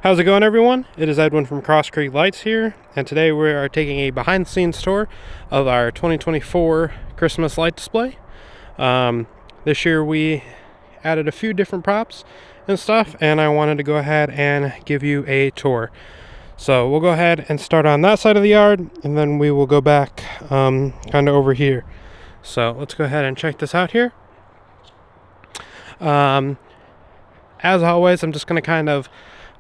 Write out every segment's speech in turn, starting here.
How's it going, everyone? It is Edwin from Crosscreek Lights here, and today we are taking a behind-the-scenes tour of our 2024 Christmas light display. This year we added a few different props and stuff, and I wanted to go ahead and give you a tour. So we'll go ahead and start on that side of the yard, and then we will go back kind of over here. So let's go ahead and check this out here. As always, I'm just going to kind of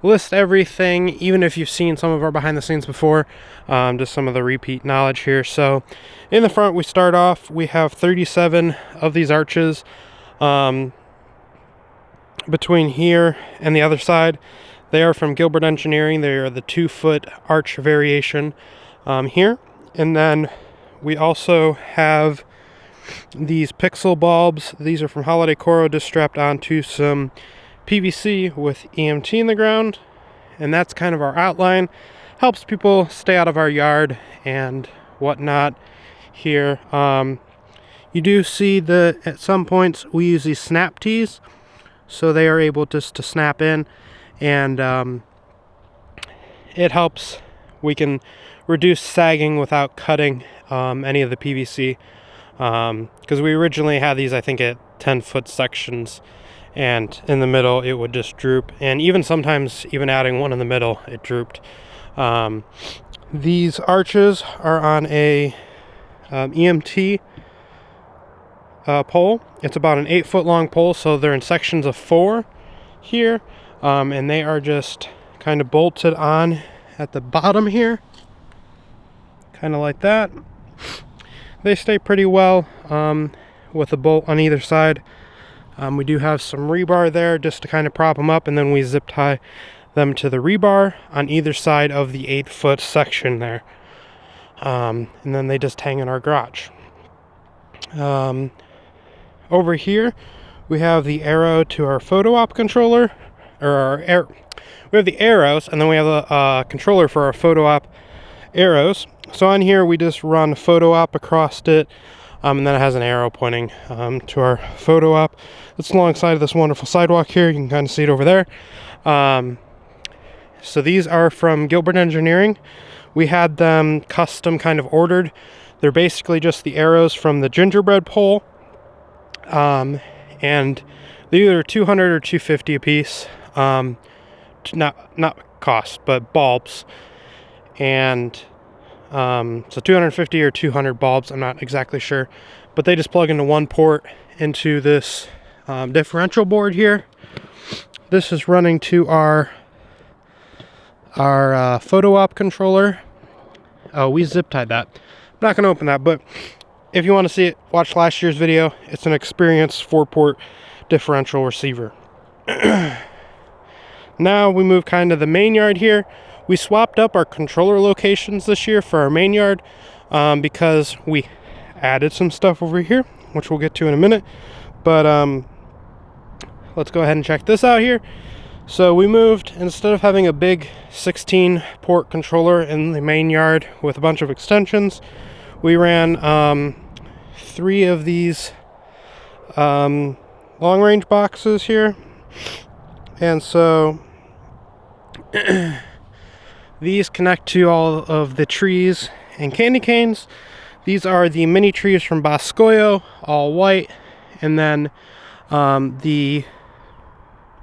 list everything, even if you've seen some of our behind the scenes before, just some of the repeat knowledge here. So in the front, we start off, we have 37 of these arches between here and the other side. They are from Gilbert Engineering. They are the 2-foot arch variation here. And then we also have these pixel bulbs. These are from Holiday Coro, just strapped onto some PVC with EMT in the ground, and that's kind of our outline. Helps people stay out of our yard and whatnot here. You do see that at some points we use these snap tees, so they are able just to snap in, and it helps. We can reduce sagging without cutting any of the PVC, because we originally had these, I think, at 10-foot sections, and in the middle it would just droop, and even sometimes even adding one in the middle, it drooped. These arches are on a EMT pole. It's about an 8-foot long pole, so they're in sections of 4 here, and they are just kind of bolted on at the bottom here, kind of like that. They stay pretty well with a bolt on either side. We do have some rebar there just to kind of prop them up, and then we zip tie them to the rebar on either side of the 8-foot section there. And then they just hang in our garage. Over here, we have the arrow to our photo op controller, or we have the arrows, and then we have a controller for our photo op arrows. So on here, we just run photo op across it. And then it has an arrow pointing to our photo op. It's alongside of this wonderful sidewalk here. You can kind of see it over there. So these are from Gilbert Engineering. We had them custom kind of ordered. They're basically just the arrows from the gingerbread pole. And they're either 200 or 250 a piece. Not cost, but bulbs. And so 250 or 200 bulbs, I'm not exactly sure, but they just plug into one port into this differential board here. This is running to our photo op controller. Oh, we zip tied that. I'm not going to open that, but if you want to see it, watch last year's video. It's an experienced 4-port differential receiver. Now we move kind of the main yard here. We swapped up our controller locations this year for our main yard because we added some stuff over here, which we'll get to in a minute. But let's go ahead and check this out here. So we moved, instead of having a big 16-port controller in the main yard with a bunch of extensions, we ran 3 of these long-range boxes here. And so these connect to all of the trees and candy canes. These are the mini trees from Boscoyo, all white, and then the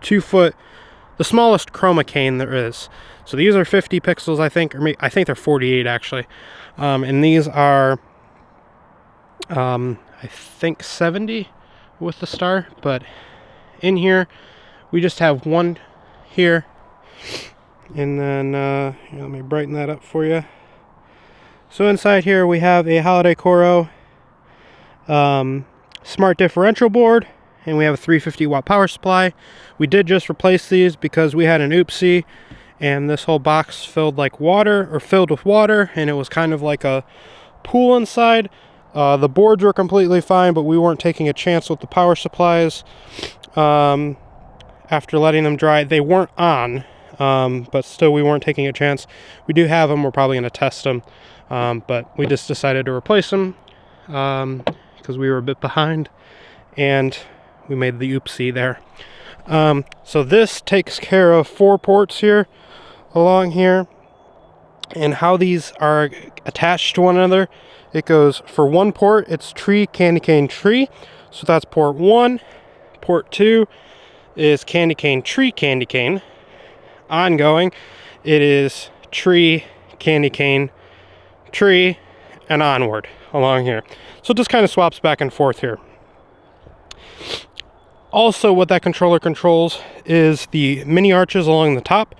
2-foot, the smallest chroma cane there is. So these are 50 pixels, I think, or maybe, I think they're 48 actually. And these are, I think 70 with the star, but in here we just have one here. And then here, let me brighten that up for you. So inside here we have a Holiday Coro smart differential board, and we have a 350 watt power supply. We did just replace these because we had an oopsie, and this whole box filled with water, and it was kind of like a pool inside. The boards were completely fine, but we weren't taking a chance with the power supplies. After letting them dry, they weren't on. But still, we weren't taking a chance. We do have them. We're probably going to test them. But we just decided to replace them because we were a bit behind, and we made the oopsie there. So this takes care of 4 ports here. along here, and how these are attached to one another. It goes for one port, it's tree, candy cane, tree. So that's port 1. Port 2 is candy cane, tree, candy cane. Ongoing, it is tree, candy cane, tree, and onward along here. So it just kind of swaps back and forth here. Also, what that controller controls is the mini arches along the top,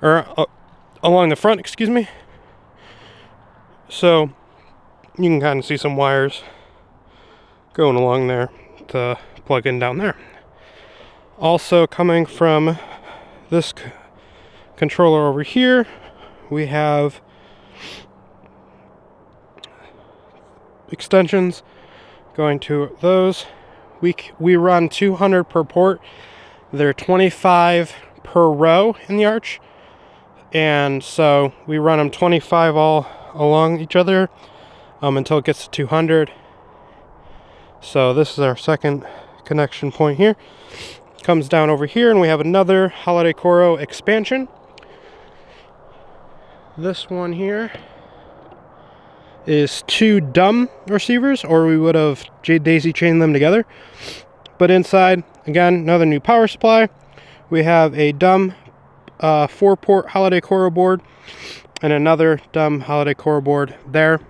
or along the front, excuse me. So you can kind of see some wires going along there to plug in down there. Also, coming from this controller over here, we have extensions going to those. We run 200 per port. They're 25 per row in the arch, and so we run them 25 all along each other until it gets to 200. So this is our second connection point here. Comes down over here, and we have another Holiday Coro expansion. This one here is 2 dumb receivers, or we would have daisy chained them together. But inside, again, another new power supply. We have a dumb 4-port Holiday Coro board and another dumb Holiday Coro board there.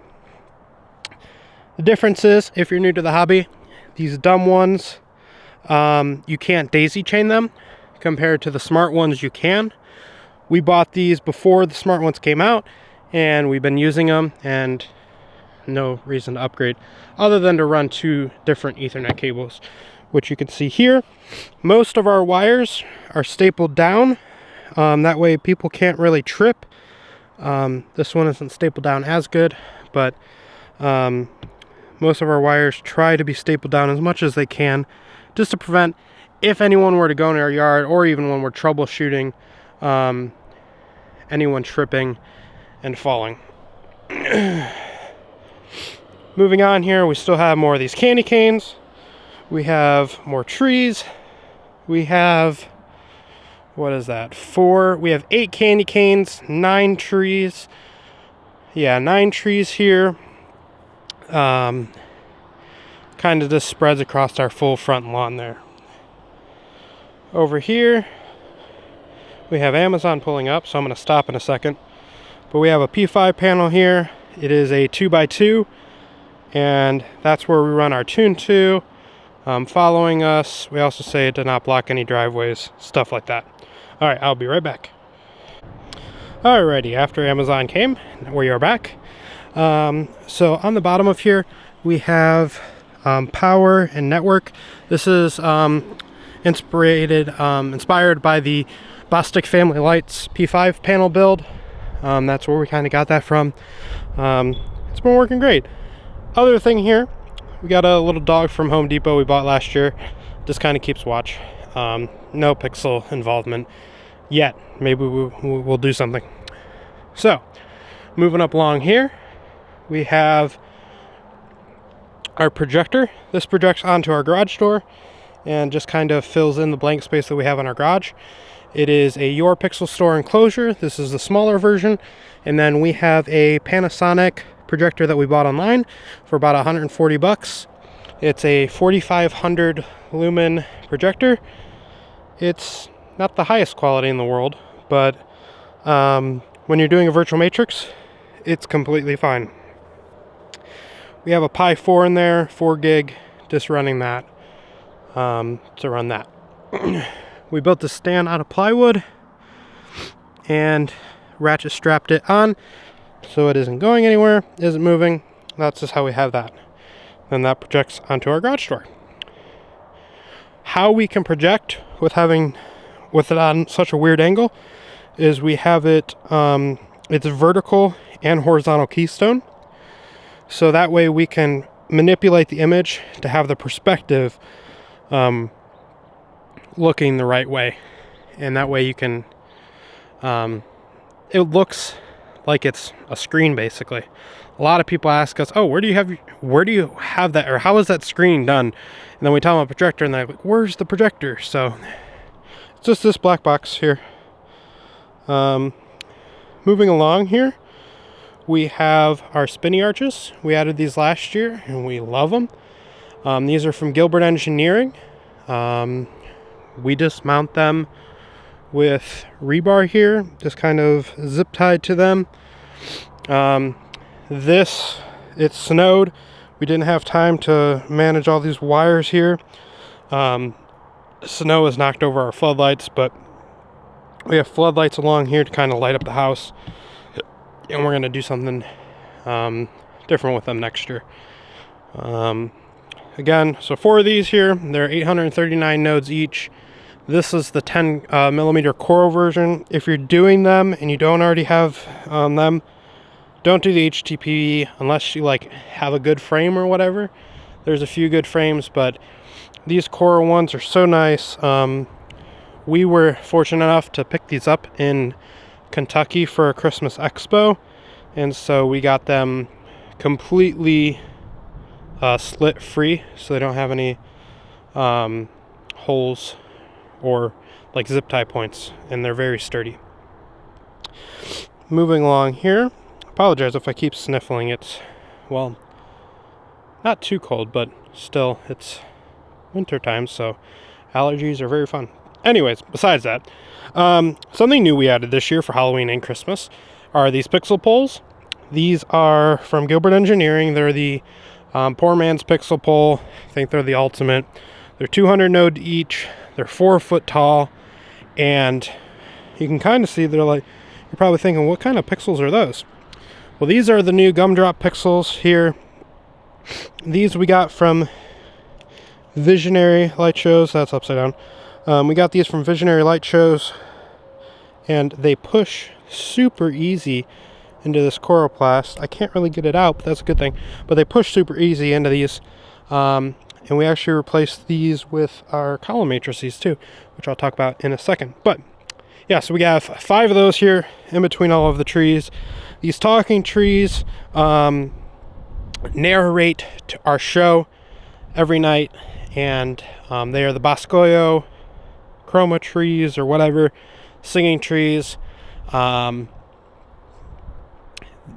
The difference is, if you're new to the hobby, these dumb ones, you can't daisy chain them compared to the smart ones you can. We bought these before the smart ones came out, and we've been using them, and no reason to upgrade other than to run 2 different Ethernet cables, which you can see here. Most of our wires are stapled down, that way people can't really trip. This one isn't stapled down as good, but most of our wires try to be stapled down as much as they can, just to prevent, if anyone were to go in our yard, or even when we're troubleshooting, anyone tripping and falling. Moving on here, we still have more of these candy canes. We have more trees. We have, what is that? 4. We have 8 candy canes, 9 trees. Yeah, 9 trees here. Kind of just spreads across our full front lawn there. Over here, we have Amazon pulling up, so I'm going to stop in a second. But we have a P5 panel here. It is a 2x2. And that's where we run our tune to. Following us, we also say it did not block any driveways, stuff like that. All right, I'll be right back. Alrighty, after Amazon came, we are back. So on the bottom of here, we have power and network. This is inspired by the Bostic Family Lights P5 panel build. That's where we kind of got that from. It's been working great. Other thing here, we got a little dog from Home Depot we bought last year. Just kind of keeps watch. No pixel involvement yet. Maybe we'll do something. So, moving up along here, we have our projector. This projects onto our garage door and just kind of fills in the blank space that we have in our garage. It is a Your Pixel Store enclosure. This is the smaller version. And then we have a Panasonic projector that we bought online for about 140 bucks. It's a 4500 lumen projector. It's not the highest quality in the world, but when you're doing a virtual matrix, it's completely fine. We have a Pi 4 in there, 4 gig, just running that to run that. We built the stand out of plywood and ratchet strapped it on so it isn't going anywhere, isn't moving. That's just how we have that. Then that projects onto our garage door. How we can project with it on such a weird angle is we have it, it's vertical and horizontal keystone. So that way we can manipulate the image to have the perspective looking the right way. And that way you can, it looks like it's a screen basically. A lot of people ask us, oh, where do you have that, or how is that screen done? And then we tell them a projector and they're like, where's the projector? So it's just this black box here. moving along here, we have our spinny arches. We added these last year and we love them. These are from Gilbert Engineering. We just mount them with rebar here, just kind of zip tied to them. It snowed. We didn't have time to manage all these wires here. Snow has knocked over our floodlights, but we have floodlights along here to kind of light up the house. And we're going to do something different with them next year. Again, so 4 of these here, they're 839 nodes each. This is the 10 millimeter coral version. If you're doing them and you don't already have them, don't do the HTP unless you like have a good frame or whatever. There's a few good frames, but these coral ones are so nice. We were fortunate enough to pick these up in Kentucky for a Christmas expo, and so we got them completely slit free, so they don't have any holes or like zip tie points, and they're very sturdy. Moving along here, apologize if I keep sniffling. It's, well, not too cold, but still it's winter time, so allergies are very fun. Anyways, besides that, something new we added this year for Halloween and Christmas are these pixel poles. These are from Gilbert Engineering. They're the poor man's pixel pole. I think they're the ultimate. They're 200 node each. They're 4 foot tall, and you can kind of see they're like, you're probably thinking, what kind of pixels are those? Well, these are the new gumdrop pixels here. These we got from Visionary Light Shows. That's upside down. We got these from Visionary Light Shows, and they push super easy into this coroplast. I can't really get it out, but that's a good thing. But they push super easy into these. And we actually replaced these with our column matrices too, which I'll talk about in a second. But yeah, so we have 5 of those here in between all of the trees. These talking trees narrate to our show every night, and they are the Boscoyo chroma trees or whatever, singing trees.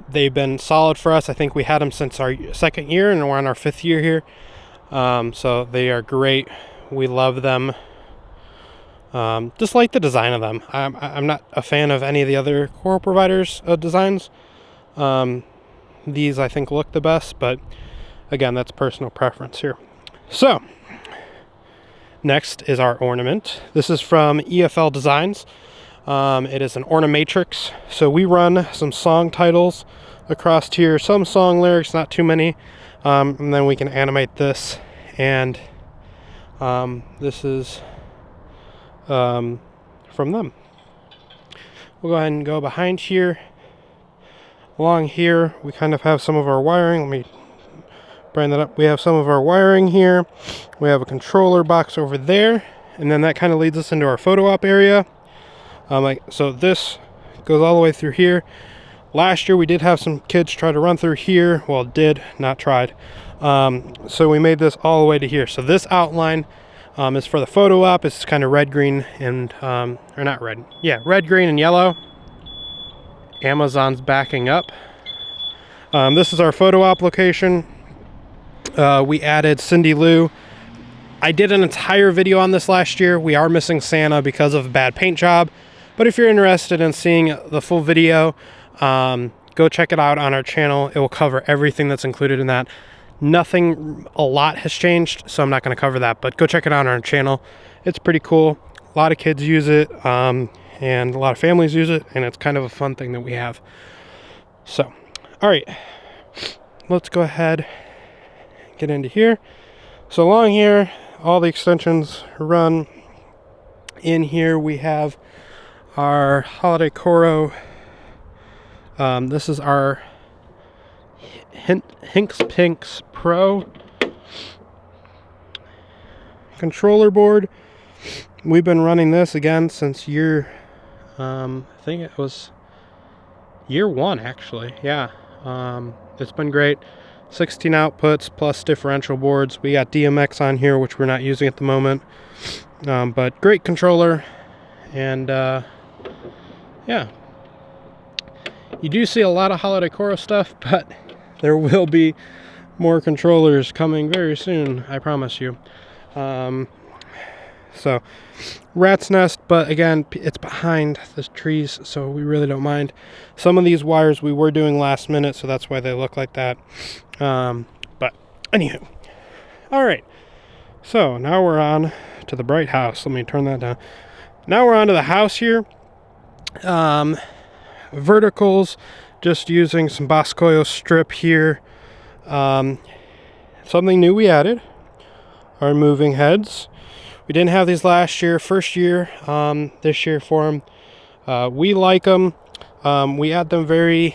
They've been solid for us. I think we had them since our 2nd year, and we're on our 5th year here. So they are great. We love them. Just like the design of them. I'm not a fan of any of the other coral providers' designs. These I think look the best, but again, that's personal preference here. So next is our ornament. This is from EFL Designs. It is an ornamatrix. So we run some song titles across here, some song lyrics, not too many. And then we can animate this, and this is from them. We'll go ahead and go behind here. Along here, we kind of have some of our wiring. Let me bring that up. We have some of our wiring here. We have a controller box over there, and then that kind of leads us into our photo op area. So this goes all the way through here. Last year we did have some kids try to run through here. Well, did, not tried. So we made this all the way to here. So this outline is for the photo op. It's kind of red, green, and, or not red. Yeah, red, green, and yellow. Amazon's backing up. This is our photo op location. We added Cindy Lou. I did an entire video on this last year. We are missing Santa because of a bad paint job. But if you're interested in seeing the full video, go check it out on our channel. It will cover everything that's included in that. Nothing, a lot has changed, so I'm not going to cover that, but go check it out on our channel. It's pretty cool. A lot of kids use it, and a lot of families use it, and it's kind of a fun thing that we have. So, all right, let's go ahead and get into here. So along here, all the extensions run. In here we have our Holiday Coro. This is our Hinks Pinks Pro controller board. We've been running this again since year, I think it was year 1 actually. Yeah, it's been great. 16 outputs plus differential boards. We got DMX on here, which we're not using at the moment, but great controller. And yeah, You do see a lot of holiday Coro stuff, but there will be more controllers coming very soon, I promise you. So, rat's nest, but again, it's behind the trees, so we really don't mind. Some of these wires we were doing last minute, so that's why they look like that. But anywho, all right. So now we're on to the bright house. Let me turn that down. Now we're on to the house here. Verticals, just using some Boscoyo strip here. Something new we added are moving heads. We didn't have these last year, first year, this year for them. We like them. We add them very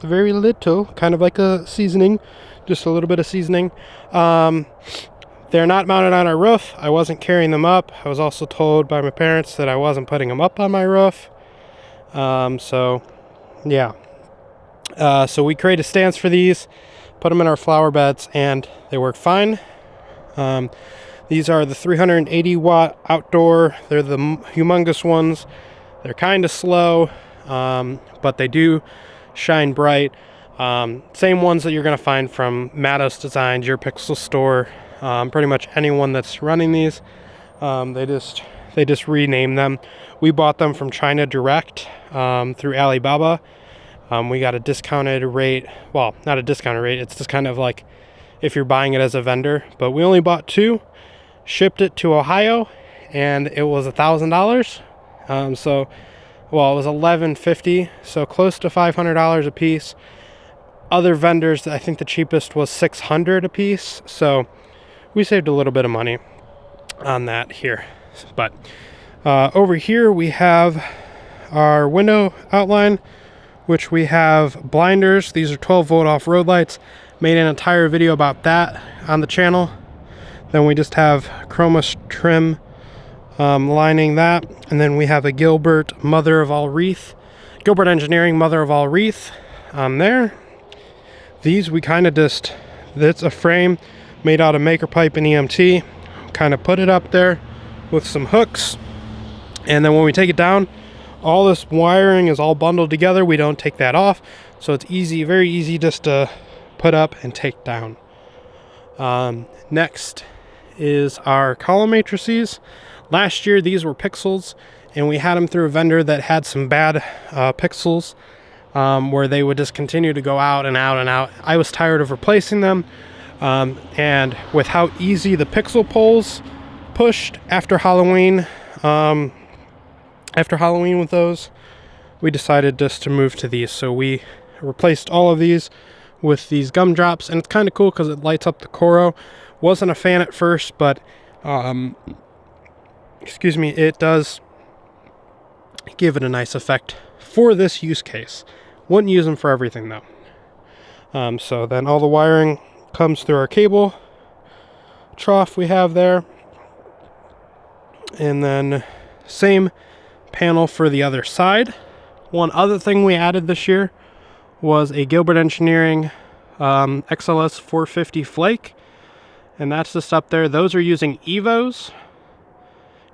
little, kind of like a seasoning, just a little bit of seasoning. They're not mounted on our roof. I wasn't carrying them up. I was also told by my parents that I wasn't putting them up on my roof. So yeah. So we created stands for these, put them in our flower beds, and they work fine. These are the 380 watt outdoor. They're the humongous ones. They're kind of slow, but they do shine bright. Same ones that you're going to find from Matos Designs, your Pixel store, pretty much anyone that's running these. They just rename them. We bought them from China direct, through Alibaba. We got a discounted rate. Well, not a discounted rate. It's just kind of like if you're buying it as a vendor. But we only bought 2, shipped it to Ohio, and it was $1,000. So, well, it was $1,150, so close to $500 a piece. Other vendors, I think the cheapest was $600 a piece. So we saved a little bit of money on that here. But over here we have our window outline, which we have blinders. These are 12 volt off road lights. Made an entire video about that on the channel. Then we just have chroma trim lining that, and then we have a Gilbert mother of all wreath, Gilbert Engineering mother of all wreath on there. These we kind of just, it's a frame made out of maker pipe and EMT. Kind of put it up there with some hooks, and then when we take it down, all this wiring is all bundled together. We don't take that off, so it's easy, very easy just to put up and take down. Next is our column matrices. Last year these were pixels, and we had them through a vendor that had some bad pixels, where they would just continue to go out and out and out. I was tired of replacing them, and with how easy the pixel poles pushed after Halloween, with those, we decided just to move to these. So we replaced all of these with these gumdrops, and it's kind of cool because it lights up the Coro. Wasn't a fan at first, but excuse me, it does give it a nice effect for this use case. Wouldn't use them for everything though. So then all the wiring comes through our cable trough we have there, and then same panel for the other side. One other thing we added this year was a Gilbert Engineering XLS 450 flake, and that's just up there. Those are using Evos.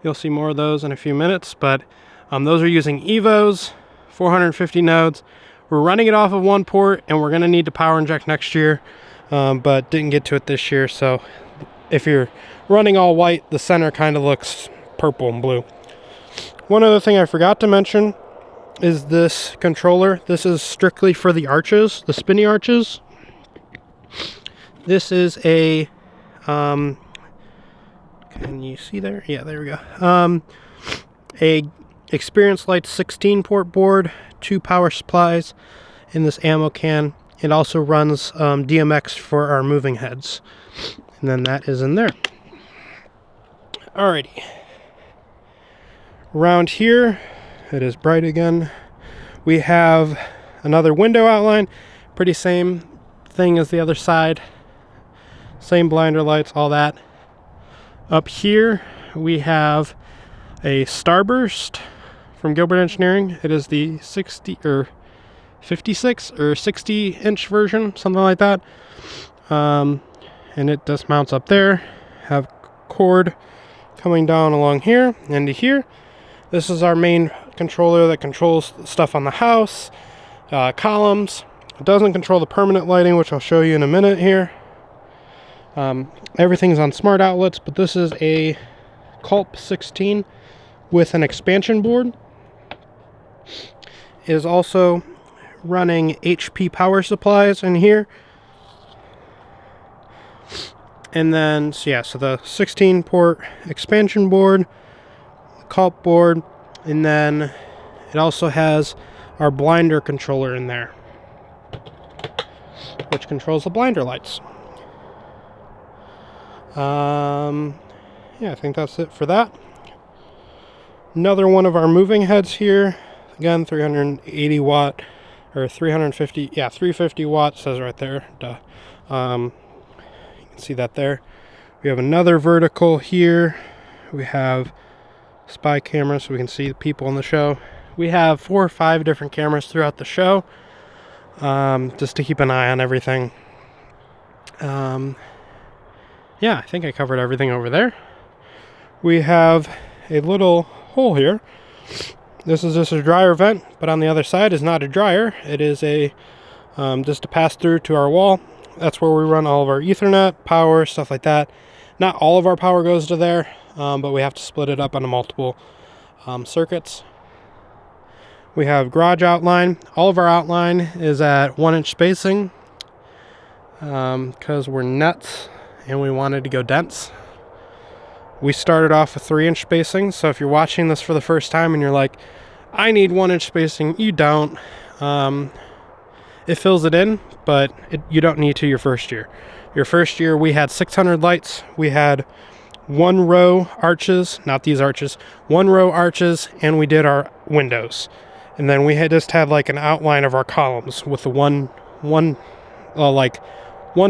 You'll see more of those in a few minutes, but those are using Evos, 450 nodes. We're running it off of one port, and we're going to need to power inject next year, but didn't get to it this year. So if you're running all white, the center kind of looks purple and blue. One other thing I forgot to mention is this controller. This is strictly for the arches, the spinny arches. This is a, can you see there? Yeah, there we go. A Experience Light 16 port board, 2 power supplies in this ammo can. It also runs DMX for our moving heads. And then that is in there. Alrighty. Around here, it is bright again. We have another window outline. Pretty same thing as the other side. Same blinder lights, all that. Up here, we have a Starburst from Gilbert Engineering. It is the 60 or 56 or 60 inch version, something like that. And it just mounts up there. Have cord coming down along here and to here. This is our main controller that controls stuff on the house, columns. It doesn't control the permanent lighting, which I'll show you in a minute here. Everything's on smart outlets, but this is a Culp 16 with an expansion board. It is also running HP power supplies in here. And then, so yeah, so the 16 port expansion board, Culp board, and then it also has our blinder controller in there, which controls the blinder lights. Yeah, I think that's it for that. Another one of our moving heads here. Again, 380 watt, or 350, yeah, 350 watt, says right there. Duh. You can see that there. We have another vertical here. We have spy cameras so we can see the people in the show. We have 4 or 5 different cameras throughout the show, just to keep an eye on everything. Yeah, I think I covered everything over there. We have a little hole here. This is just a dryer vent, but on the other side is not a dryer. It is a just a pass through to our wall. That's where we run all of our Ethernet, power, stuff like that. Not all of our power goes to there, but we have to split it up into multiple circuits. We have garage outline. All of our outline is at 1-inch spacing because we're nuts and we wanted to go dense. We started off with 3-inch spacing, so if you're watching this for the first time and you're like, I need 1-inch spacing, you don't. It fills it in, but you don't need to your first year. Your first year, we had 600 lights. We had 1 row arches, not these arches, 1 row arches, and we did our windows. And then we had just had like an outline of our columns with the one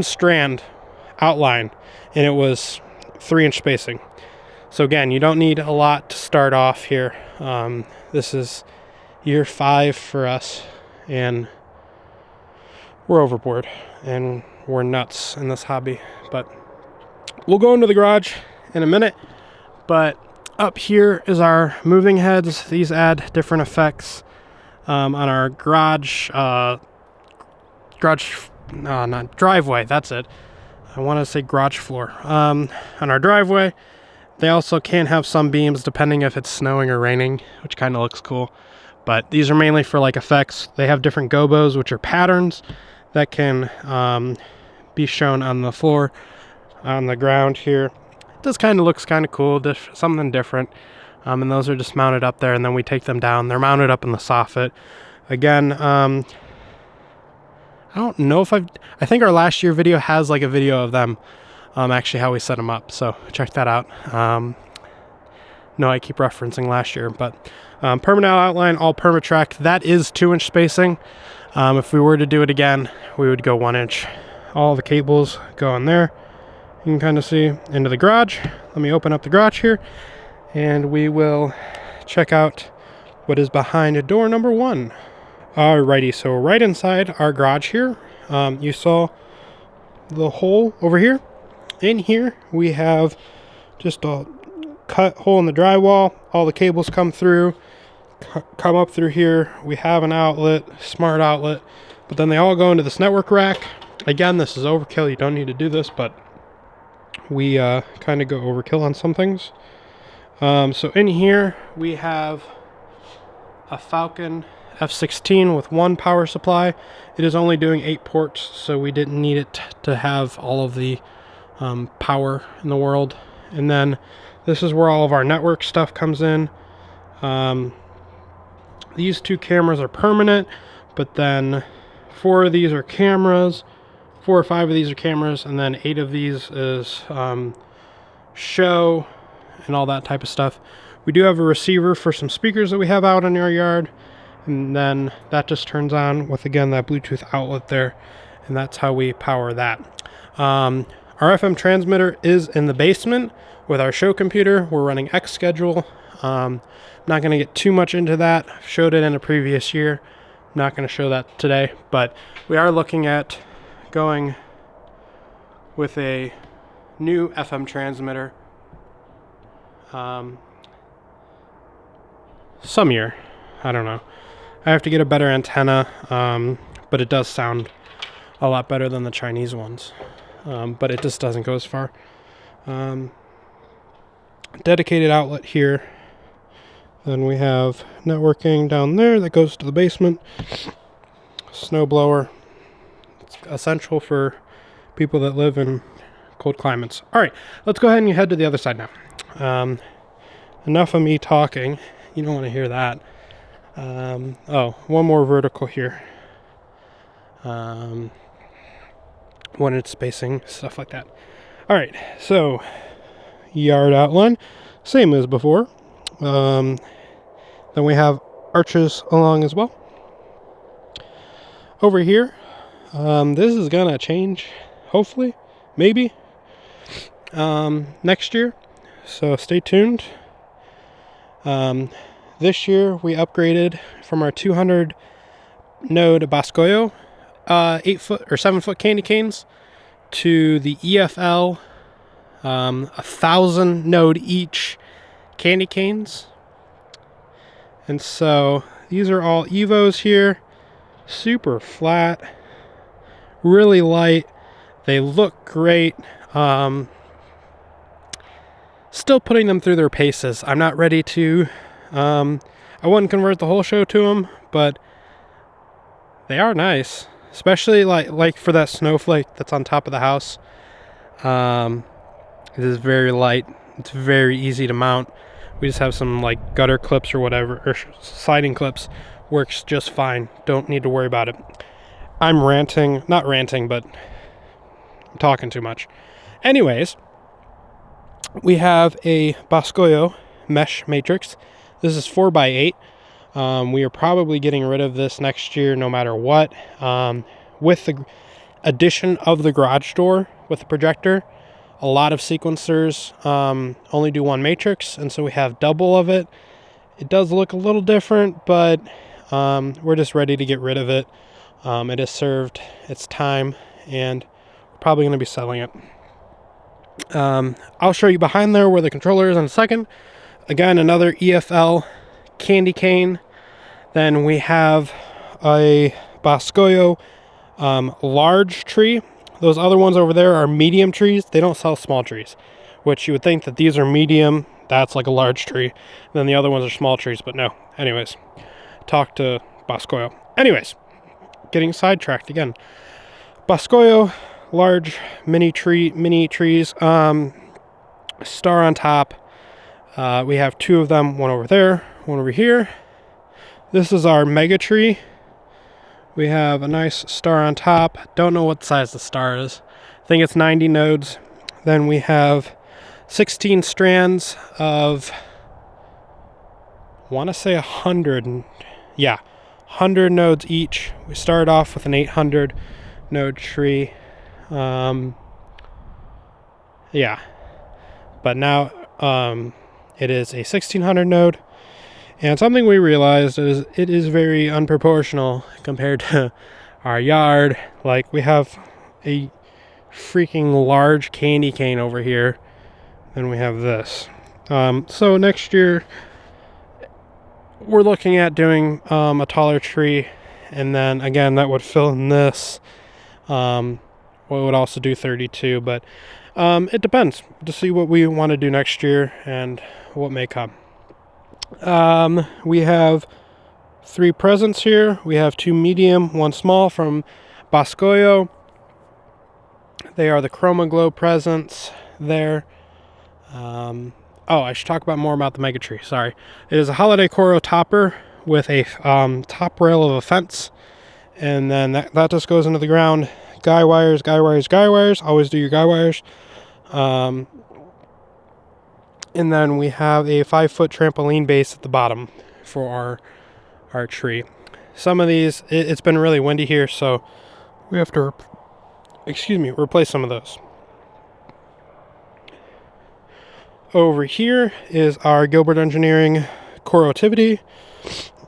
strand outline, and it was 3-inch spacing. So again, you don't need a lot to start off here. This is year 5 for us, and we're overboard and we're nuts in this hobby. But we'll go into the garage in a minute. But up here is our moving heads. These add different effects on our not driveway. That's it. I want to say garage floor. On our driveway, they also can have some beams depending if it's snowing or raining, which kind of looks cool. But these are mainly for like effects. They have different gobos, which are patterns that can be shown on the floor, on the ground here. This kind of looks kind of cool, something different. And those are just mounted up there, and then we take them down. They're mounted up in the soffit. Again, I don't know if I think our last year video has like a video of them, actually how we set them up. So check that out. No, I keep referencing last year, but permanent outline, all Permatrack. That is 2-inch spacing. If we were to do it again, we would go 1-inch. All the cables go in there. You can kind of see into the garage. Let me open up the garage here, and we will check out what is behind door number 1. Alrighty, so right inside our garage here, you saw the hole over here. In here, we have just a cut hole in the drywall. All the cables come through, come up through here. We have an outlet, smart outlet, but then they all go into this network rack. Again, this is overkill. You don't need to do this, but we kind of go overkill on some things. So in here, we have a Falcon F16 with 1 power supply. It is only doing 8 ports, so we didn't need it to have all of the power in the world. And then this is where all of our network stuff comes in. These 2 cameras are permanent, but then 4 of these are cameras, 4 or 5 of these are cameras, and then 8 of these is show and all that type of stuff. We do have a receiver for some speakers that we have out in our yard, and then that just turns on with, again, that Bluetooth outlet there, and that's how we power that. Our FM transmitter is in the basement with our show computer. We're running X schedule. Not going to get too much into that. I've showed it in a previous year. I'm not going to show that today, but we are looking at going with a new FM transmitter some year. I don't know. I have to get a better antenna, but it does sound a lot better than the Chinese ones. But it just doesn't go as far. Dedicated outlet here. Then we have networking down there that goes to the basement. Snowblower. It's essential for people that live in cold climates. All right, let's go ahead and head to the other side now. Enough of me talking. You don't want to hear that. Oh, one more vertical here. Wanted spacing, stuff like that. All right, so yard outline, same as before. Then we have arches along as well. Over here, this is gonna change, hopefully, maybe, next year. So stay tuned. This year we upgraded from our 200 node Boscoyo 8-foot or 7-foot candy canes to the EFL 1,000 node each candy canes. And so these are all Evos here, super flat, really light. They look great. Still putting them through their paces. I'm not ready to, I wouldn't convert the whole show to them, but they are nice, especially like for that snowflake that's on top of the house. It is very light. It's very easy to mount. We just have some like gutter clips or whatever, or sliding clips. Works just fine. Don't need to worry about it. I'm ranting, not ranting, but I'm talking too much. Anyways, we have a Boscoyo mesh matrix. This is 4x8. We are probably getting rid of this next year no matter what. With the addition of the garage door with the projector, a lot of sequencers only do one matrix, and so we have double of it. It does look a little different, but we're just ready to get rid of it. It has served its time, and we're probably going to be selling it. I'll show you behind there where the controller is in a second. Again, another EFL candy cane. Then we have a Boscoyo large tree. Those other ones over there are medium trees. They don't sell small trees, which you would think that these are medium. That's like a large tree. And then the other ones are small trees, but no. Anyways, talk to Boscoyo. Anyways, getting sidetracked again. Boscoyo, large mini trees. Star on top. We have two of them, one over there, one over here. This is our mega tree. We have a nice star on top. Don't know what size the star is. I think it's 90 nodes. Then we have 16 strands of, I want to say 100. Yeah, 100 nodes each. We started off with an 800 node tree. Yeah, but now it is a 1600 node. And something we realized is it is very unproportional compared to our yard. Like, we have a freaking large candy cane over here, and we have this. So next year, we're looking at doing a taller tree, and then again, that would fill in this. We would also do 32, but it depends to see what we want to do next year and what may come. We have 3 presents here. We have 2 medium, 1 small from Boscoyo. They are the Chroma Glow presents there. Oh, I should talk more about the Mega Tree. Sorry. It is a Holiday Coro topper with a top rail of a fence. And then that just goes into the ground. Guy wires, guy wires, guy wires. Always do your guy wires. And then we have a 5-foot trampoline base at the bottom for our tree. Some of these, it's been really windy here, so we have to, replace some of those. Over here is our Gilbert Engineering Corotivity.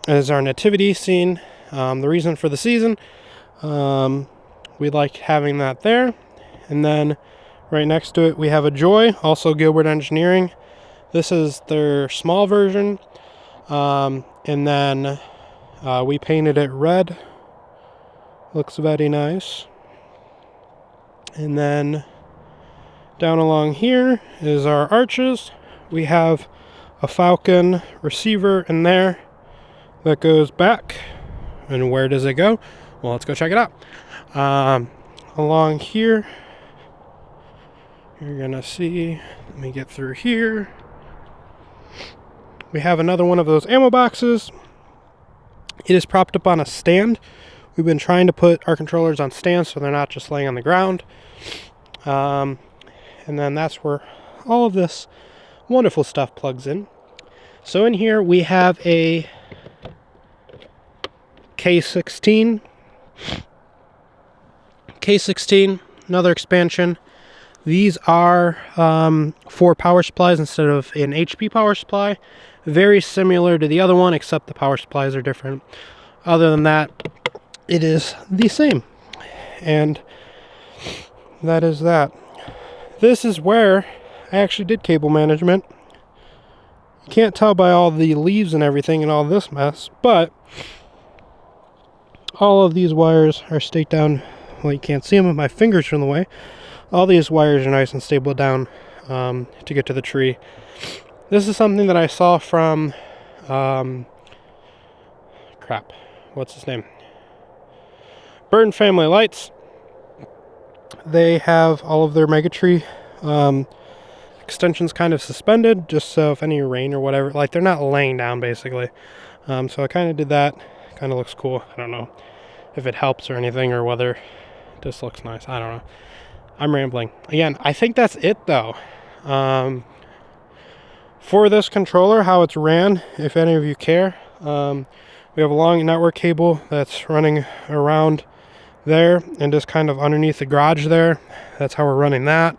As our nativity scene. The reason for the season. We like having that there. And then right next to it, we have a Joy, also Gilbert Engineering. This is their small version. And then we painted it red. Looks very nice. And then down along here is our arches. We have a Falcon receiver in there that goes back. And where does it go? Well, let's go check it out. Along here, you're gonna see, let me get through here. We have another one of those ammo boxes. It is propped up on a stand. We've been trying to put our controllers on stands so they're not just laying on the ground. And then that's where all of this wonderful stuff plugs in. So in here we have a K16. K16, another expansion. These are 4 power supplies instead of an HP power supply. Very similar to the other one, except the power supplies are different. Other than that, it is the same. And that is that. This is where I actually did cable management. You can't tell by all the leaves and everything and all this mess, but all of these wires are staked down. Well, you can't see them with my fingers from the way. All these wires are nice and stable down to get to the tree. This is something that I saw from what's his name? Burn Family Lights. They have all of their Megatree extensions kind of suspended, just so if any rain or whatever, like they're not laying down basically. So I kind of did that. Kind of looks cool. I don't know if it helps or anything, or whether it just looks nice. I don't know. I'm rambling. Again, I think that's it though. For this controller, how it's ran, if any of you care, we have a long network cable that's running around there and just kind of underneath the garage there. That's how we're running that.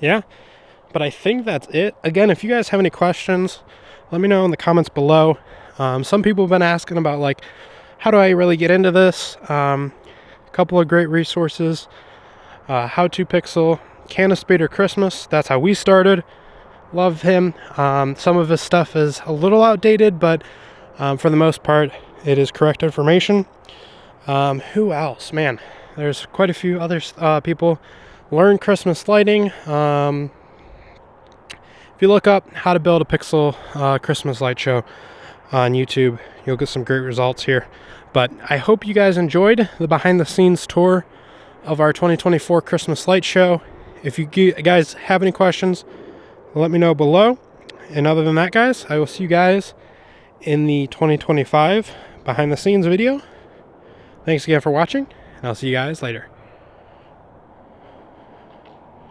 Yeah, but I think that's it. Again, if you guys have any questions, let me know in the comments below. Some people have been asking about, like, how do I really get into this? A couple of great resources. How to Pixel, Spader Christmas. That's how we started. Love him. Some of his stuff is a little outdated, but for the most part, it is correct information. Who else? Man, there's quite a few other people. Learn Christmas lighting. If you look up how to build a Pixel Christmas light show on YouTube, you'll get some great results here. But I hope you guys enjoyed the behind the scenes tour of our 2024 Christmas light show. If you guys have any questions, let me know below. And other than that, guys, I will see you guys in the 2025 behind the scenes video. Thanks again for watching, and I'll see you guys later.